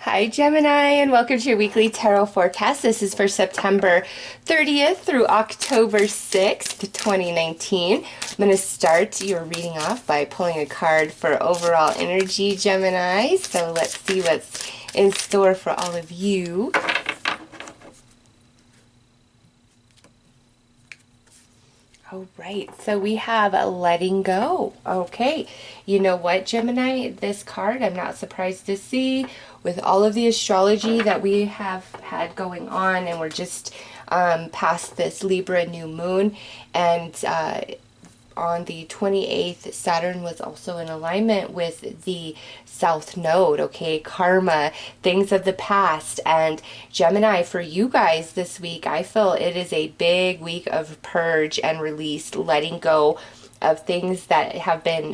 Hi Gemini, and welcome to your weekly tarot forecast. This is for September 30th through October 6th, 2019. I'm going to start your reading off by pulling a card for overall energy, Gemini. So let's see what's in store for all of you. All right, so we have letting go. Okay, you know what, Gemini? This card I'm not surprised to see with all of the astrology that we have had going on, and we're just past this Libra new moon, and on the 28th, Saturn was also in alignment with the South Node, okay? Karma, things of the past. And Gemini, for you guys this week, I feel it is a big week of purge and release, letting go of things that have been,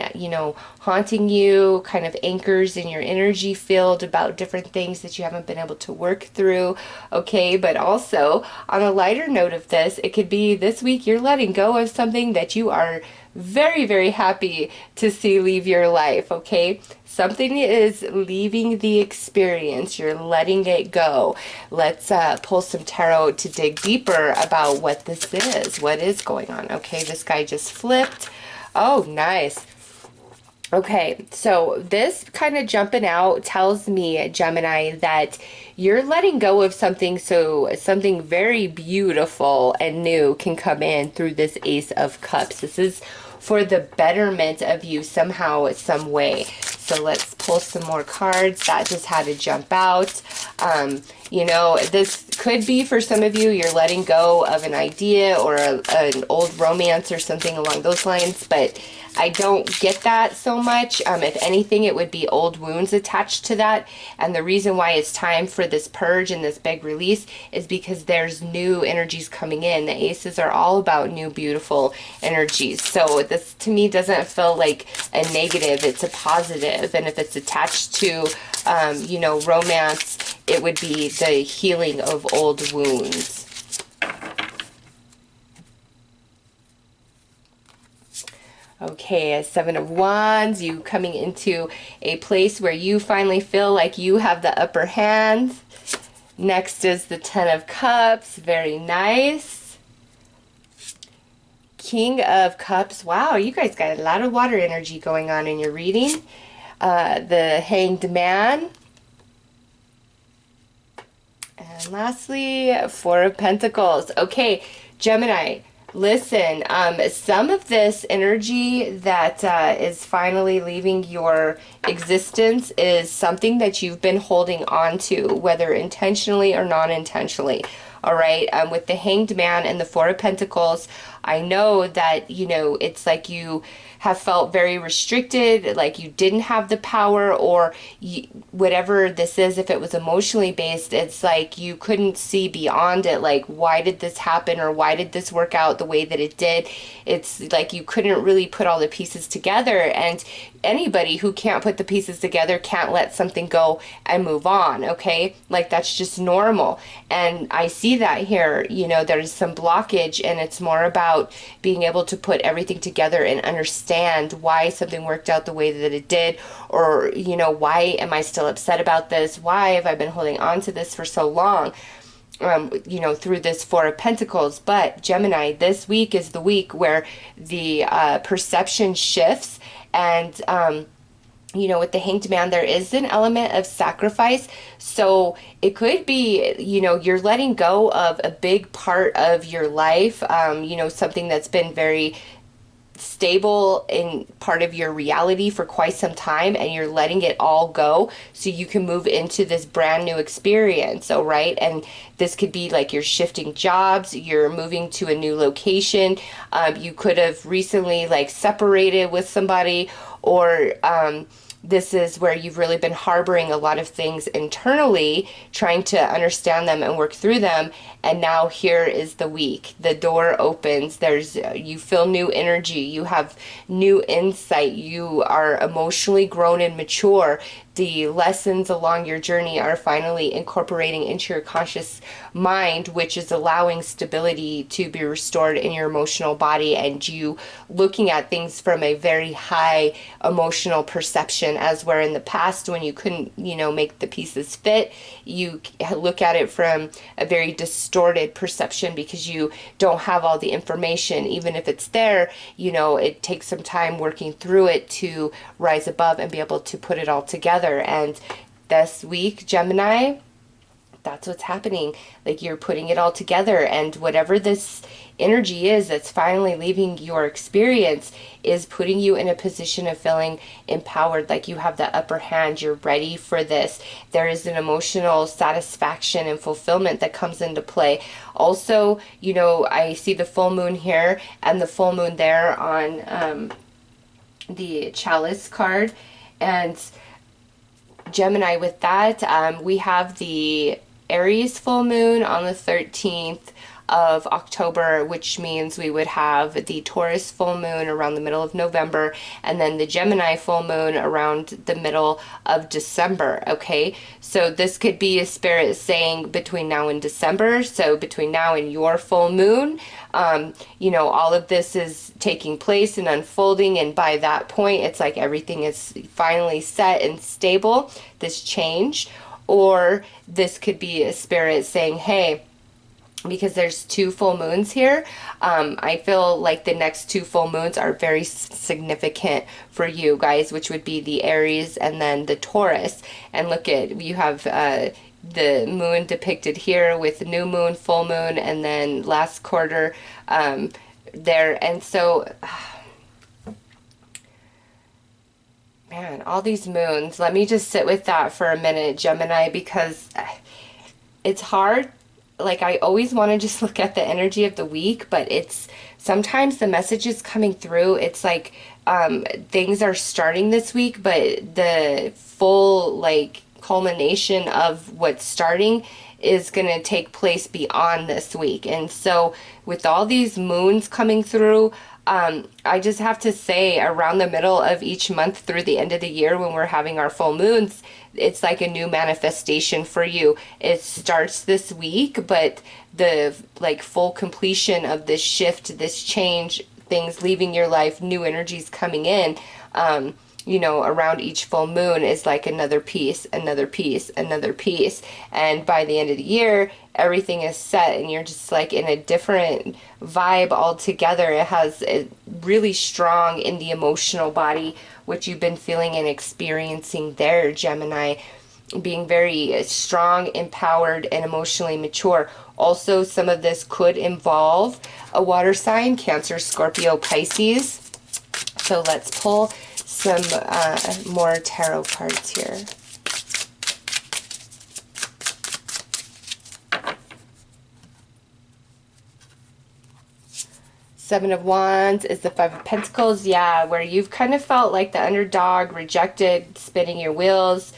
haunting you, kind of anchors in your energy field about different things that you haven't been able to work through, okay? But also, on a lighter note of this, it could be this week you're letting go of something that you are very, very happy to see leave your life, okay? Something is leaving the experience. You're letting it go. Let's pull some tarot to dig deeper about what this is. What is going on? Okay, this guy just flipped. Oh, nice. Okay, so this kind of jumping out tells me, Gemini, that you're letting go of something, so something very beautiful and new can come in through this Ace of Cups. This is for the betterment of you somehow, some way. So let's pull some more cards. That just had to jump out. This could be for some of you, you're letting go of an idea or an old romance or something along those lines, but I don't get that so much. If anything, it would be old wounds attached to that. And the reason why it's time for this purge and this big release is because there's new energies coming in. The aces are all about new, beautiful energies. So this, to me, doesn't feel like a negative. It's a positive. And if it's attached to, romance, it would be the healing of old wounds. Okay, a Seven of Wands, you coming into a place where you finally feel like you have the upper hand. Next is the Ten of Cups, very nice. King of Cups, wow, you guys got a lot of water energy going on in your reading. The Hanged Man. And lastly, Four of Pentacles. Okay, Gemini, listen, some of this energy that is finally leaving your existence is something that you've been holding on to, whether intentionally or non-intentionally. All right, with the Hanged Man and the Four of Pentacles, I know that, it's like you have felt very restricted, like you didn't have the power, or whatever this is, if it was emotionally based, it's like you couldn't see beyond it, like why did this happen, or why did this work out the way that it did. It's like you couldn't really put all the pieces together, and anybody who can't put the pieces together can't let something go and move on, okay? Like that's just normal. And I see that here, there's some blockage, and it's more about being able to put everything together and understand why something worked out the way that it did, or why am I still upset about this, why have I been holding on to this for so long, through this Four of Pentacles. But Gemini, this week is the week where the perception shifts, and with the Hanged Man, there is an element of sacrifice. So it could be, you're letting go of a big part of your life, something that's been very stable in part of your reality for quite some time, and you're letting it all go so you can move into this brand new experience. All right, and this could be like you're shifting jobs, you're moving to a new location, you could have recently like separated with somebody, or this is where you've really been harboring a lot of things internally, trying to understand them and work through them. And now here is the week. The door opens. You feel new energy. You have new insight. You are emotionally grown and mature. the lessons along your journey are finally incorporating into your conscious mind, which is allowing stability to be restored in your emotional body, and you looking at things from a very high emotional perception, as where in the past when you couldn't, make the pieces fit, you look at it from a very distorted perception because you don't have all the information. Even if it's there, it takes some time working through it to rise above and be able to put it all together. And this week, Gemini, that's what's happening. Like, you're putting it all together, and whatever this energy is that's finally leaving your experience is putting you in a position of feeling empowered, like you have the upper hand, you're ready for this. There is an emotional satisfaction and fulfillment that comes into play. Also, I see the full moon here and the full moon there on the chalice card. And Gemini, with that, we have the Aries full moon on the 13th of October, which means we would have the Taurus full moon around the middle of November, and then the Gemini full moon around the middle of December. Okay, so this could be a spirit saying between now and December, so between now and your full moon, all of this is taking place and unfolding, and by that point it's like everything is finally set and stable, this change. Or this could be a spirit saying, hey, because there's two full moons here, I feel like the next two full moons are very significant for you guys, which would be the Aries and then the Taurus. And look at, you have the moon depicted here with new moon, full moon, and then last quarter there. And so, man, all these moons, let me just sit with that for a minute, Gemini, because it's hard. Like, I always want to just look at the energy of the week, but it's sometimes the messages coming through, it's like things are starting this week, but the full culmination of what's starting is going to take place beyond this week. And so with all these moons coming through, I just have to say, around the middle of each month through the end of the year when we're having our full moons, it's like a new manifestation for you. It starts this week, but the full completion of this shift, this change, things leaving your life, new energies coming in, around each full moon is like another piece, another piece, another piece. And by the end of the year, everything is set and you're just like in a different vibe altogether. It has a really strong in the emotional body, which you've been feeling and experiencing there, Gemini, being very strong, empowered, and emotionally mature. Also, some of this could involve a water sign, Cancer, Scorpio, Pisces. So let's pull some more tarot cards here. Seven of Wands is the Five of Pentacles. Yeah, where you've kind of felt like the underdog, rejected, spinning your wheels,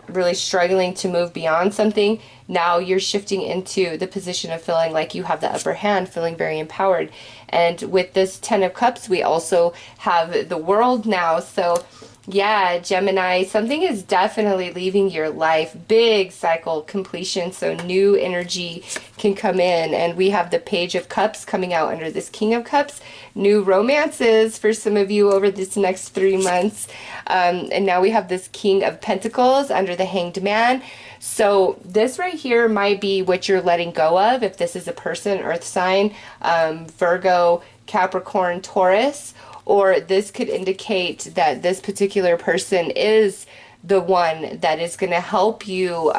really struggling to move beyond something. Now you're shifting into the position of feeling like you have the upper hand, feeling very empowered. And with this Ten of Cups, we also have the World now. So yeah, Gemini, something is definitely leaving your life. Big cycle completion, so new energy can come in. And we have the Page of Cups coming out under this King of Cups. New romances for some of you over this next 3 months. And now we have this King of Pentacles under the Hanged Man. So this right here might be what you're letting go of, if this is a person, earth sign, Virgo, Capricorn, Taurus. Or this could indicate that this particular person is the one that is going to help you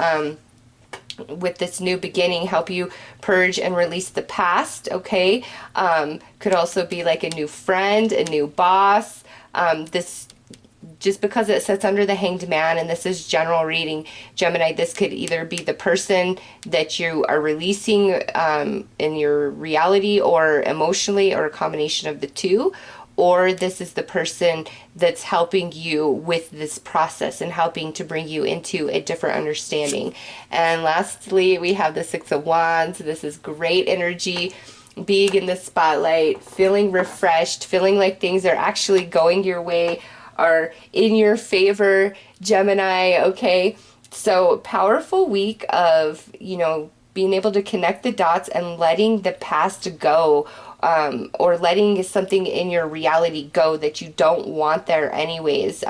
with this new beginning, help you purge and release the past, okay? Could also be like a new friend, a new boss. This, just because it sits under the Hanged Man, and this is general reading, Gemini, this could either be the person that you are releasing in your reality or emotionally, or a combination of the two. Or this is the person that's helping you with this process and helping to bring you into a different understanding. And lastly, we have the Six of Wands. This is great energy, being in the spotlight, feeling refreshed, feeling like things are actually going your way, are in your favor, Gemini, okay? So, powerful week of, being able to connect the dots and letting the past go, or letting something in your reality go that you don't want there anyways.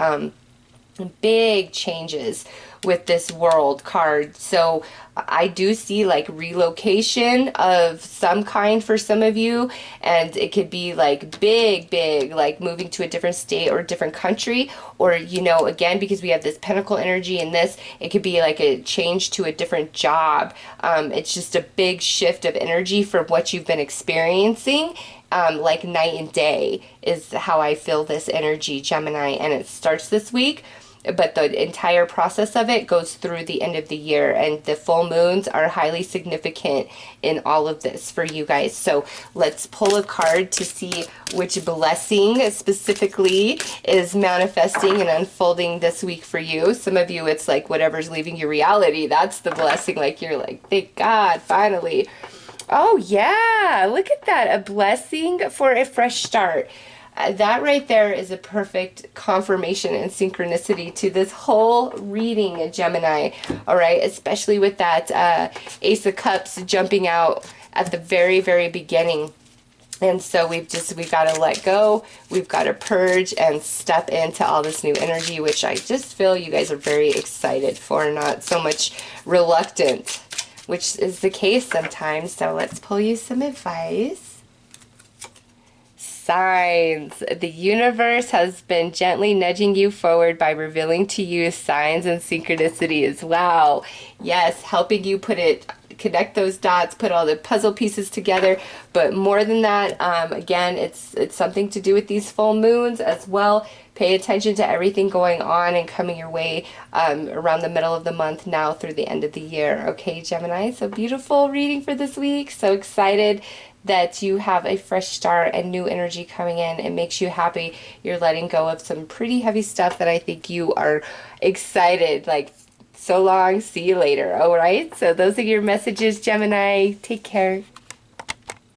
Big changes with this world card. So I do see like relocation of some kind for some of you, and it could be like big, like moving to a different state or a different country, or again, because we have this pentacle energy in this, it could be like a change to a different job. It's just a big shift of energy from what you've been experiencing. Like night and day is how I feel this energy, Gemini, and it starts this week, but the entire process of it goes through the end of the year, and the full moons are highly significant in all of this for you guys. So let's pull a card to see which blessing specifically is manifesting and unfolding this week for you. Some of you, it's like whatever's leaving your reality, that's the blessing. Like you're like, thank God, finally. Oh yeah, look at that, a blessing for a fresh start. That right there is a perfect confirmation and synchronicity to this whole reading, Gemini. All right, especially with that Ace of Cups jumping out at the very, very beginning. And so we've got to let go. We've got to purge and step into all this new energy, which I just feel you guys are very excited for, not so much reluctant, which is the case sometimes. So let's pull you some advice. Signs. The universe has been gently nudging you forward by revealing to you signs and synchronicities. Wow. Yes, helping you connect those dots, put all the puzzle pieces together. But more than that, again, it's something to do with these full moons as well. Pay attention to everything going on and coming your way around the middle of the month now through the end of the year. Okay, Gemini, so beautiful reading for this week. So excited that you have a fresh start and new energy coming in. It makes you happy. You're letting go of some pretty heavy stuff that I think you are excited, like, so long, see you later. All right, so those are your messages, Gemini. Take care.